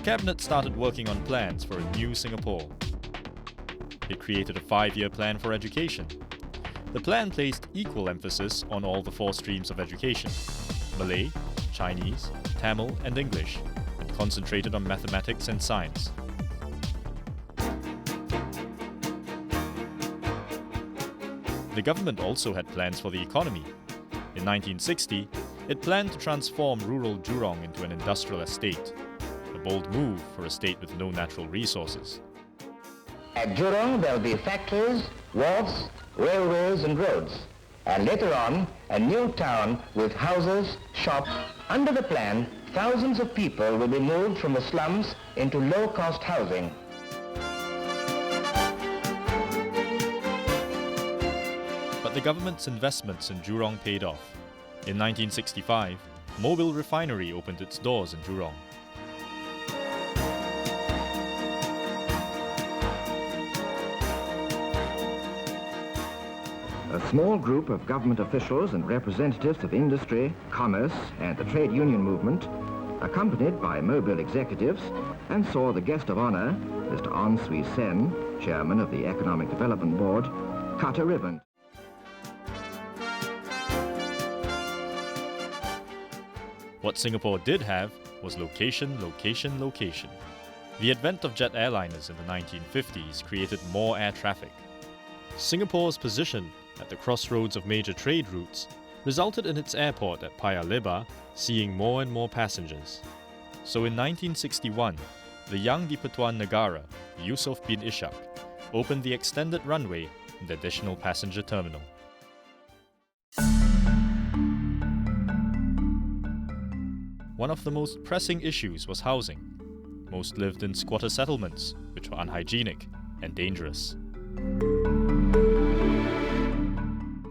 cabinet started working on plans for a new Singapore. It created a 5-year plan for education. The plan placed equal emphasis on all the 4 streams of education: Malay, Chinese, Tamil and English, and concentrated on mathematics and science. The government also had plans for the economy. In 1960, it planned to transform rural Jurong into an industrial estate, a bold move for a state with no natural resources. At Jurong, there will be factories, wharfs, railways and roads. And later on, a new town with houses, shops. Under the plan, thousands of people will be moved from the slums into low-cost housing. But the government's investments in Jurong paid off. In 1965, Mobil Refinery opened its doors in Jurong. A small group of government officials and representatives of industry, commerce and the trade union movement, accompanied by Mobil executives, and saw the guest of honour, Mr. An Swee Sen, chairman of the Economic Development Board, cut a ribbon. What Singapore did have was location, location, location. The advent of jet airliners in the 1950s created more air traffic. Singapore's position at the crossroads of major trade routes resulted in its airport at Paya Lebar seeing more and more passengers. So in 1961, the young Di-Pertuan Negara, Yusof bin Ishak, opened the extended runway and additional passenger terminal. One of the most pressing issues was housing. Most lived in squatter settlements, which were unhygienic and dangerous.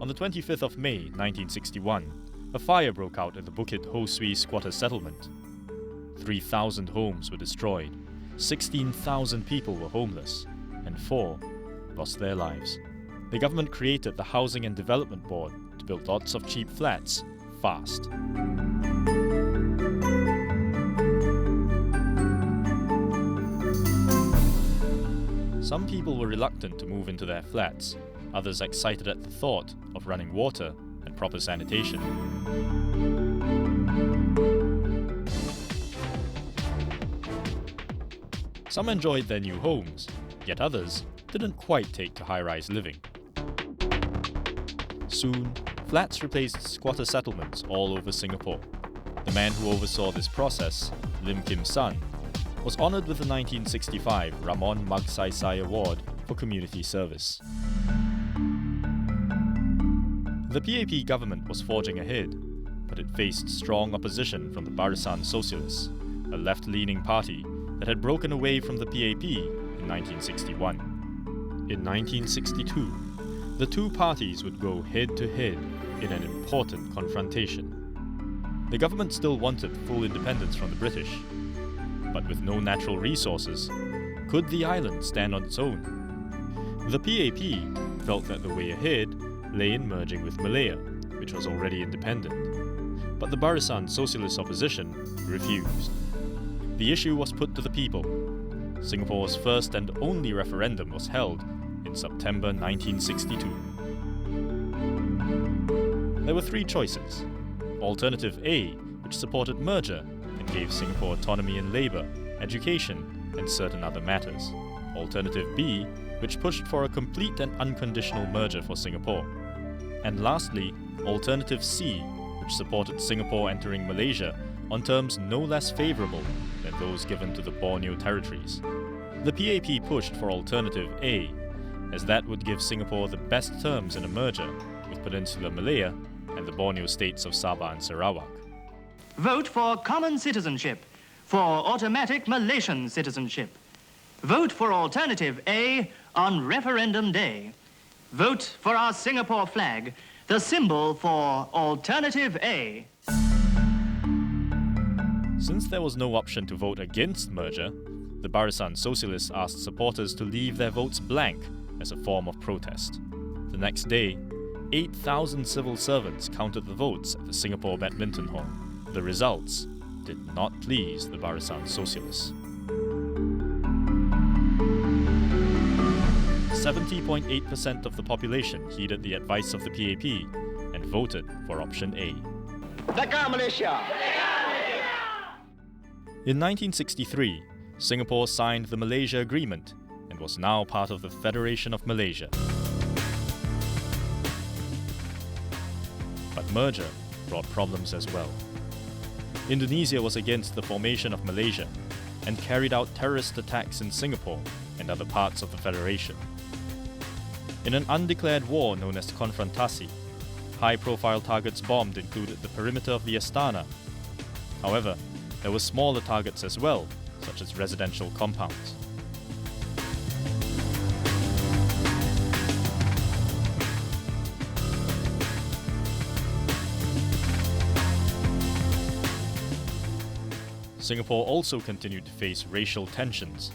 On the 25th of May 1961, a fire broke out in the Bukit Ho Swee squatter settlement. 3,000 homes were destroyed, 16,000 people were homeless, and 4 lost their lives. The government created the Housing and Development Board to build lots of cheap flats fast. Some people were reluctant to move into their flats, others excited at the thought of running water and proper sanitation. Some enjoyed their new homes, yet others didn't quite take to high-rise living. Soon, flats replaced squatter settlements all over Singapore. The man who oversaw this process, Lim Kim Sun, was honoured with the 1965 Ramon Magsaysay Award for community service. The PAP government was forging ahead, but it faced strong opposition from the Barisan Socialists, a left-leaning party that had broken away from the PAP in 1961. In 1962, the two parties would go head-to-head in an important confrontation. The government still wanted full independence from the British, but with no natural resources, could the island stand on its own? The PAP felt that the way ahead lay in merging with Malaya, which was already independent. But the Barisan Socialist opposition refused. The issue was put to the people. Singapore's first and only referendum was held in September 1962. There were 3 choices. Alternative A, which supported merger and gave Singapore autonomy in labour, education and certain other matters. Alternative B, which pushed for a complete and unconditional merger for Singapore. And lastly, Alternative C, which supported Singapore entering Malaysia on terms no less favourable than those given to the Borneo territories. The PAP pushed for Alternative A, as that would give Singapore the best terms in a merger with Peninsular Malaya and the Borneo states of Sabah and Sarawak. Vote for common citizenship, for automatic Malaysian citizenship. Vote for Alternative A on referendum day. Vote for our Singapore flag, the symbol for Alternative A. Since there was no option to vote against merger, the Barisan Socialists asked supporters to leave their votes blank as a form of protest. The next day, 8,000 civil servants counted the votes at the Singapore Badminton Hall. The results did not please the Barisan Socialists. 70.8% of the population heeded the advice of the PAP and voted for option A. Malaysia! In 1963, Singapore signed the Malaysia Agreement and was now part of the Federation of Malaysia. But merger brought problems as well. Indonesia was against the formation of Malaysia and carried out terrorist attacks in Singapore and other parts of the Federation. In an undeclared war known as Konfrontasi, high-profile targets bombed included the perimeter of the Astana. However, there were smaller targets as well, such as residential compounds. Singapore also continued to face racial tensions.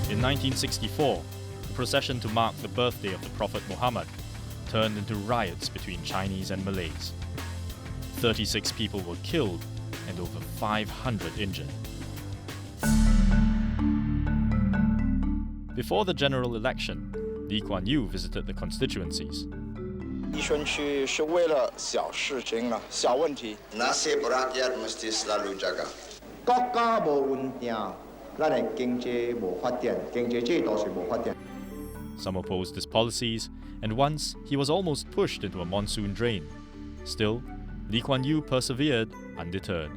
In 1964, the procession to mark the birthday of the Prophet Muhammad turned into riots between Chinese and Malays. 36 people were killed and over 500 injured. Before the general election, Lee Kuan Yew visited the constituencies. 宜春区是为了小事情了，小问题。 Nasib rakyat mesti selalu jaga. 國家無穩定，咱的經濟無發展，經濟制度是無發展。 Some opposed his policies, and once he was almost pushed into a monsoon drain. Still, Lee Kuan Yew persevered undeterred.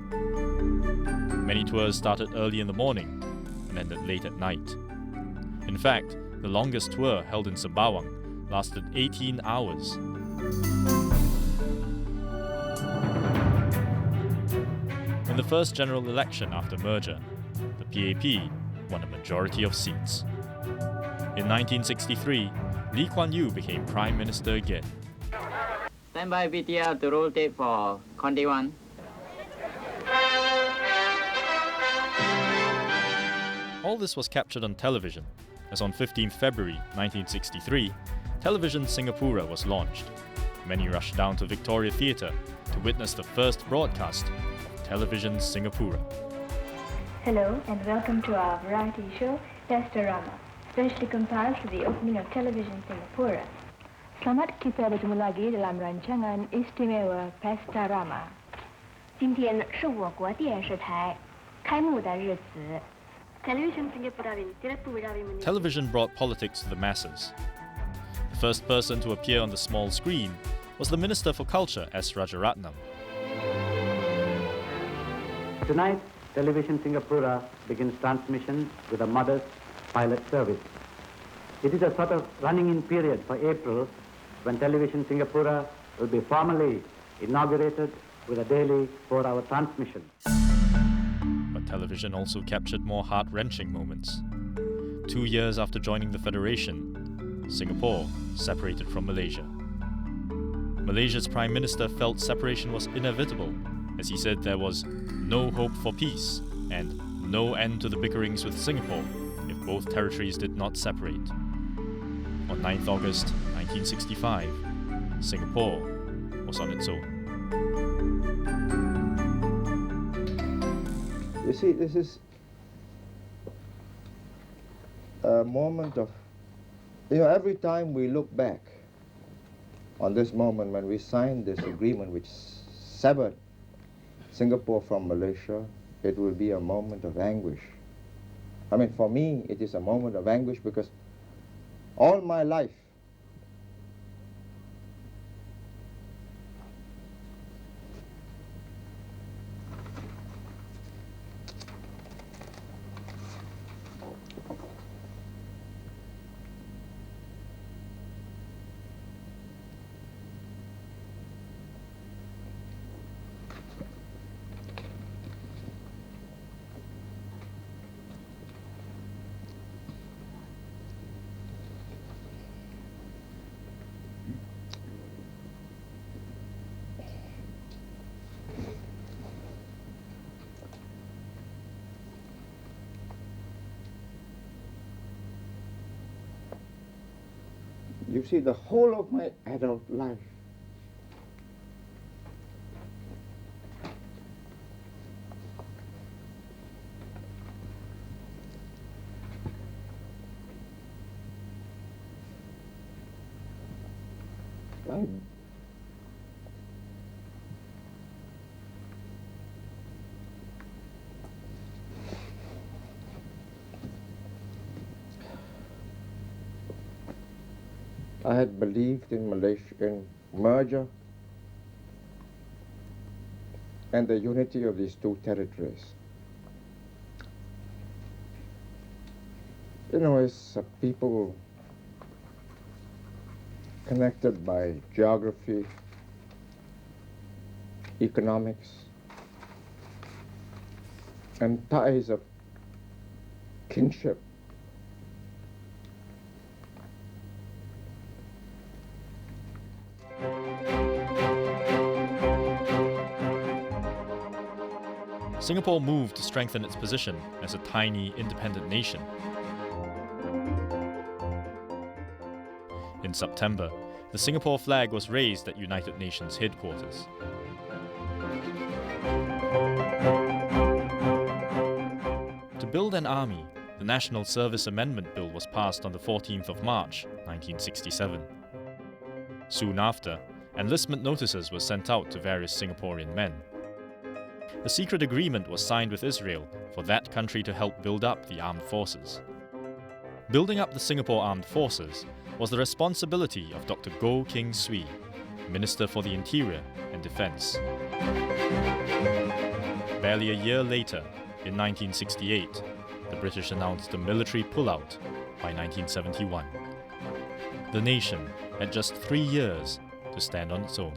Many tours started early in the morning and ended late at night. In fact, the longest tour, held in Sembawang, lasted 18 hours. In the first general election after merger, the PAP won a majority of seats. In 1963, Lee Kuan Yew became Prime Minister again. Stand by VTR to roll tape for Conde 1. All this was captured on television, as on 15th February 1963, Television Singapura was launched. Many rushed down to Victoria Theatre to witness the first broadcast of Television Singapura. Hello and welcome to our variety show, Pestarama, specially compiled for the opening of Television Singapura. Selamat kita bertemu lagi dalam rancangan istimewa Pestarama. 今天是我国电视台开幕的日子。Television Singapuraவின் திறப்பு விழாவை முன்னிட்டு Television brought politics to the masses. The first person to appear on the small screen was the Minister for Culture, S. Rajaratnam. Tonight, Television Singapura begins transmission with a modest pilot service. It is a sort of running-in period for April, when Television Singapura will be formally inaugurated with a daily 4-hour transmission. But television also captured more heart-wrenching moments. 2 years after joining the Federation, Singapore separated from Malaysia. Malaysia's Prime Minister felt separation was inevitable, as he said there was no hope for peace and no end to the bickerings with Singapore if both territories did not separate. On 9th August 1965, Singapore was on its own. You see, this is a moment of, every time we look back on this moment when we signed this agreement which severed Singapore from Malaysia, it will be a moment of anguish. I mean, for me, it is a moment of anguish because all my life, you see, the whole of my adult life, I had believed in Malaysia, in merger and the unity of these two territories. You know, as a people connected by geography, economics, and ties of kinship, Singapore moved to strengthen its position as a tiny, independent nation. In September, the Singapore flag was raised at United Nations headquarters. To build an army, the National Service Amendment Bill was passed on the 14th of March, 1967. Soon after, enlistment notices were sent out to various Singaporean men. A secret agreement was signed with Israel for that country to help build up the armed forces. Building up the Singapore Armed Forces was the responsibility of Dr. Goh Keng Swee, Minister for the Interior and Defence. Barely a year later, in 1968, the British announced a military pullout by 1971. The nation had just 3 years to stand on its own.